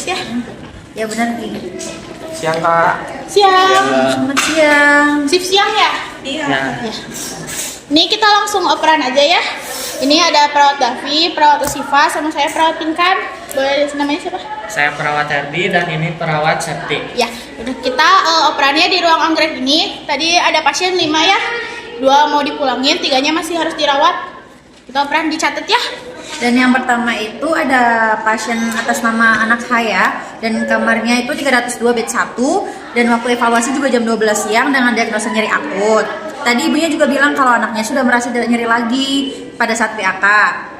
beres ya. Ya benar nih. Siang Kak. Siang. Selamat siang. Shift siang ya? Iya. Ya. Ini kita langsung operan aja ya. Ini ada perawat Davi, perawat Usifa, sama saya perawat Pinkan. Boleh namanya siapa? Saya perawat Herdi dan ini perawat Septi. Ya, udah kita operannya di ruang anggrek ini. Tadi ada pasien 5 ya. 2 mau dipulangin, 3-nya masih harus dirawat. Kita operan dicatat ya. Dan yang pertama itu ada pasien atas nama anak saya dan kamarnya itu 302 bed 1 dan waktu evaluasi juga jam 12 siang dengan diagnosa nyeri akut. Tadi ibunya juga bilang kalau anaknya sudah merasa tidak nyeri lagi pada saat PAK.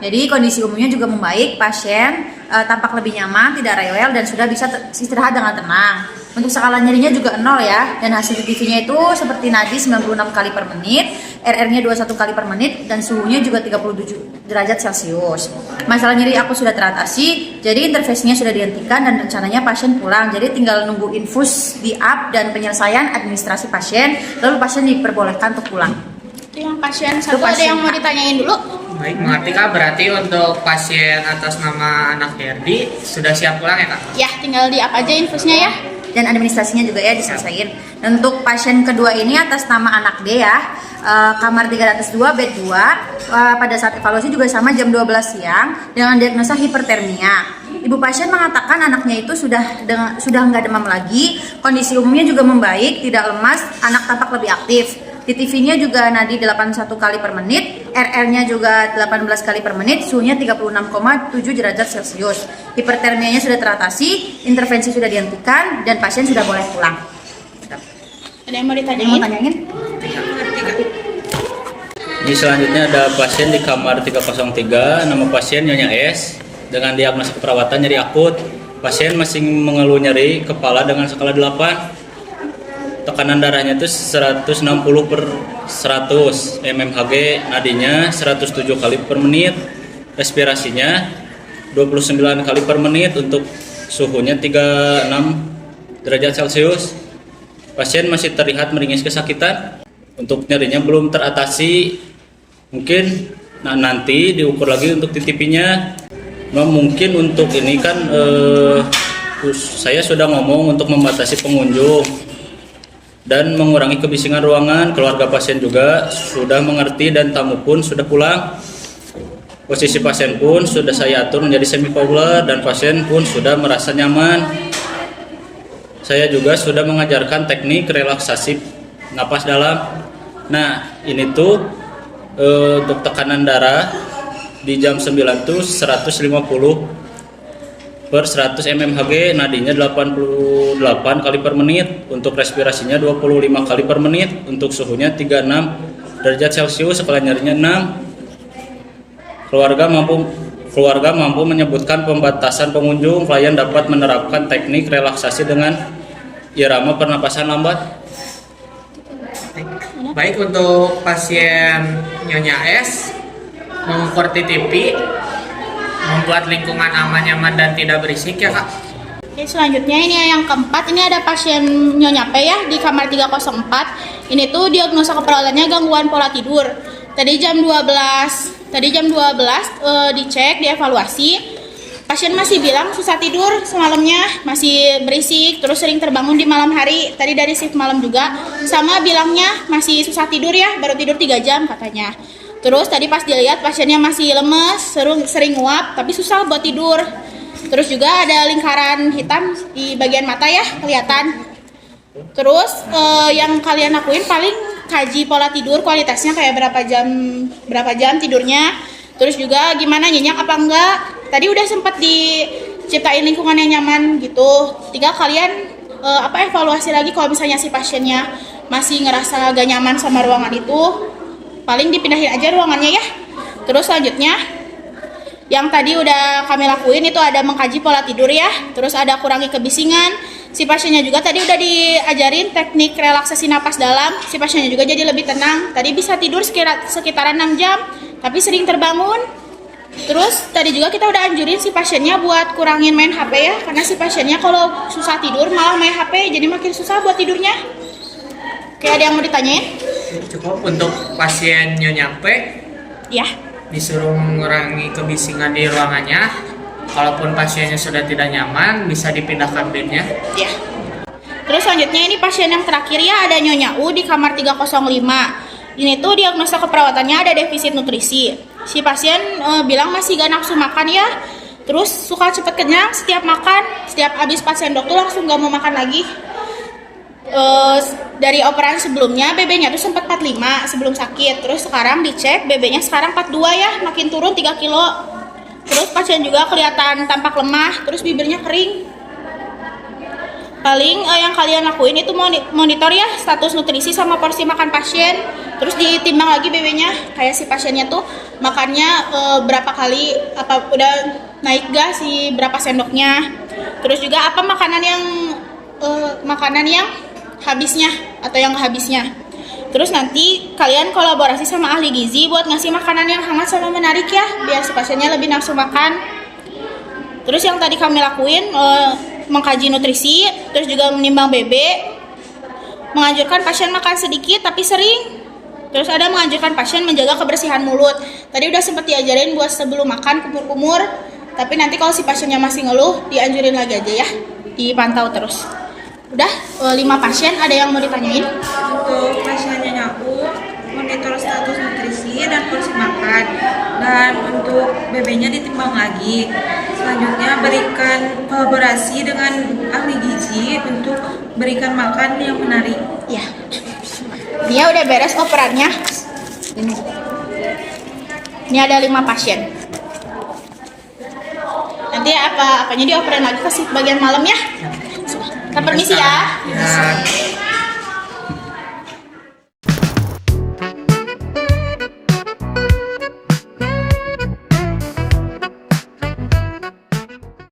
Jadi kondisi umumnya juga membaik, pasien tampak lebih nyaman, tidak rewel dan sudah bisa istirahat dengan tenang. Untuk skala nyerinya juga 0 ya, dan hasil TTV-nya itu seperti nadi 96 kali per menit, RR-nya 21 kali per menit, dan suhunya juga 37 derajat Celcius. Masalah nyeri aku sudah teratasi, jadi intervensinya sudah dihentikan dan rencananya pasien pulang. Jadi tinggal nunggu infus di up dan penyelesaian administrasi pasien, lalu pasien diperbolehkan untuk pulang. Itu yang pasien satu ada yang mau ditanyain dulu. Baik, mengerti Kak. Berarti untuk pasien atas nama anak Herdi sudah siap pulang ya Kak? Ya, tinggal di up aja infusnya ya. Dan administrasinya juga ya diselesaikan. Dan untuk pasien kedua ini atas nama anak D ya, kamar 302 bed 2, pada saat evaluasi juga sama jam 12 siang dengan diagnosa hipertermia. Ibu pasien mengatakan anaknya itu sudah nggak demam lagi, kondisi umumnya juga membaik, tidak lemas, anak tampak lebih aktif. TTV-nya juga nadi 81 kali per menit, RR-nya juga 18 kali per menit, suhunya 36,7 derajat Celcius. Hipertermianya sudah teratasi, intervensi sudah dihentikan, dan pasien sudah boleh pulang. Ada yang mau Ada yang mau ditanyain? tanyain? Ini selanjutnya ada pasien di kamar 303, nama pasien Nyonya S dengan diagnosa keperawatan nyeri akut. Pasien masih mengeluh nyeri kepala dengan skala 8. Tekanan darahnya itu 160 per 100, mmHg nadinya 107 kali per menit, respirasinya 29 kali per menit, untuk suhunya 36 derajat Celcius. Pasien masih terlihat meringis kesakitan, untuk nyerinya belum teratasi, mungkin nanti diukur lagi untuk TTP-nya. Mungkin untuk ini kan saya sudah ngomong untuk membatasi pengunjung dan mengurangi kebisingan ruangan. Keluarga pasien juga sudah mengerti dan tamu pun sudah pulang. Posisi pasien pun sudah saya atur menjadi semi popular dan pasien pun sudah merasa nyaman. Saya juga sudah mengajarkan teknik relaksasi napas dalam. Nah, ini tuh untuk tekanan darah di jam 9 tuh 150 per 100 mmHg, nadinya 88 kali per menit, untuk respirasinya 25 kali per menit, untuk suhunya 36 derajat Celcius, skala nyerinya 6. Keluarga mampu menyebutkan pembatasan pengunjung. Klien dapat menerapkan teknik relaksasi dengan irama pernapasan lambat. Baik, untuk pasien Nyonya S mengukur TTP, membuat lingkungan aman, nyaman, dan tidak berisik ya Kak. Oke, selanjutnya ini yang keempat, ini ada pasien Nyonya P ya di kamar 304. Ini tuh diagnosa keperawatannya gangguan pola tidur. Tadi jam 12 dicek, dievaluasi. Pasien masih bilang susah tidur semalamnya, masih berisik, terus sering terbangun di malam hari. Tadi dari shift malam juga sama bilangnya masih susah tidur ya, baru tidur 3 jam katanya. Terus tadi pas dilihat pasiennya masih lemes, sering nguap, tapi susah buat tidur. Terus juga ada lingkaran hitam di bagian mata ya, kelihatan. Terus yang kalian lakuin paling kaji pola tidur, kualitasnya kayak berapa jam tidurnya. Terus juga gimana, nyenyak apa enggak. Tadi udah sempat diciptain lingkungan yang nyaman gitu. Tinggal kalian evaluasi lagi kalau misalnya si pasiennya masih ngerasa gak nyaman sama ruangan itu. Paling dipindahin aja ruangannya ya. Terus selanjutnya yang tadi udah kami lakuin itu ada mengkaji pola tidur ya. Terus ada kurangi kebisingan. Si pasiennya juga tadi udah diajarin teknik relaksasi napas dalam. Si pasiennya juga jadi lebih tenang. Tadi bisa tidur sekitaran 6 jam, tapi sering terbangun. Terus tadi juga kita udah anjurin si pasiennya buat kurangin main HP ya. Karena si pasiennya kalau susah tidur malah main HP, jadi makin susah buat tidurnya. Oke, ada yang mau ditanyain? Cukup. Untuk pasien Nyonya P Ya. disuruh mengurangi kebisingan di ruangannya, Kalaupun pasiennya sudah tidak nyaman, bisa dipindahkan bednya. Ya. Terus selanjutnya ini pasien yang terakhir ya, ada Nyonya U di kamar 305. Ini tuh diagnosa keperawatannya ada defisit nutrisi. Si pasien bilang masih gak nafsu makan ya. Terus suka cepet kenyang setiap makan. Setiap habis 4 sendok tuh langsung gak mau makan lagi. Dari operan sebelumnya BB-nya tuh sempat 45 sebelum sakit. Terus sekarang dicek BB-nya sekarang 42 ya, makin turun 3 kilo. Terus pasien juga kelihatan tampak lemah, terus bibirnya kering. Paling yang kalian lakuin itu monitor ya status nutrisi sama porsi makan pasien. Terus ditimbang lagi BB-nya, kayak si pasiennya tuh makannya berapa kali, apa udah naik gak si berapa sendoknya. Terus juga apa makanan yang habisnya atau yang habisnya. Terus nanti kalian kolaborasi sama ahli gizi buat ngasih makanan yang hangat sama menarik ya, biar si pasiennya lebih nafsu makan. Terus yang tadi kami lakuin mengkaji nutrisi, terus juga menimbang BB, menganjurkan pasien makan sedikit tapi sering. Terus ada menganjurkan pasien menjaga kebersihan mulut. Tadi udah sempat diajarin buat sebelum makan kumur-kumur, tapi nanti kalau si pasiennya masih ngeluh, dianjurin lagi aja ya, dipantau terus. Udah 5 pasien, ada yang mau ditanyain? Untuk pasiennya nyaku, monitor status nutrisi dan porsi makan, dan untuk BB-nya ditimbang lagi. Selanjutnya berikan kolaborasi dengan ahli gizi untuk berikan makan yang menarik. Ya. Dia udah beres operannya. Ini ada 5 pasien. Nanti apanya dioperan lagi ke bagian malam ya. Kita permisi ya. Ya.